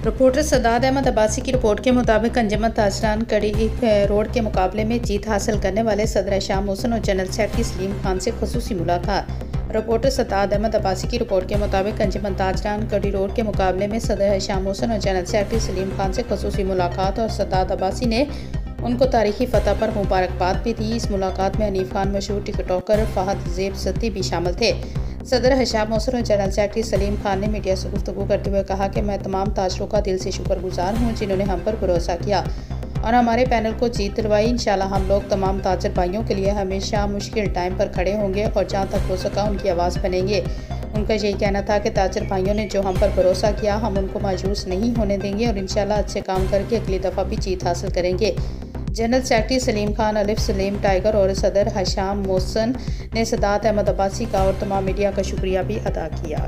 Reporter Sadat Ahmad Abbasi की report के मुताबिक अंजुमन ताजरान कड़ी रोड के मुकाबले में जीत हासिल करने वाले सदर शाह मोहसिन और जनरल सेक्रेटरी सलीम खान से खुसूसी मुलाकात। रिपोर्टर सदात अहमद अब्बासी की रिपोर्ट के मुताबिक अंजुमन ताजरान कड़ी रोड के मुकाबले में सदर शाह मोहसिन और जनरल सेक्रेटरी सलीम खान से खुसूसी मुलाकात और सदात अब्बासी ने उनको तारीखी फतह पर मुबारकबाद भी दी। इस मुलाकात में हनीफ खान, मशहूर टिकटॉकर फहद ज़ेब सत्ती भी शामिल थे। सदर शाह मोहसिन और जनरल सेक्रेटरी सलीम खान ने मीडिया से गुफ्तगू करते हुए कहा कि मैं तमाम ताजरों का दिल से शुक्रगुजार हूँ जिन्होंने हम पर भरोसा किया और हमारे पैनल को जीत दिलवाई। इंशाल्लाह हम लोग तमाम ताजर भाइयों के लिए हमेशा मुश्किल टाइम पर खड़े होंगे और जहाँ तक हो सका उनकी आवाज़ बनेंगे। उनका यही कहना था कि ताजर भाइयों ने जो हम पर भरोसा किया हम उनको मायूस नहीं होने देंगे और इंशाल्लाह अच्छे काम करके अगली दफ़ा भी जीत हासिल करेंगे। जनरल सेक्रेटरी सलीम खान, अलिफ सलीम टाइगर और सदर शाह मोहसिन ने सदात अहमद अब्बासी का और तमाम मीडिया का शुक्रिया भी अदा किया।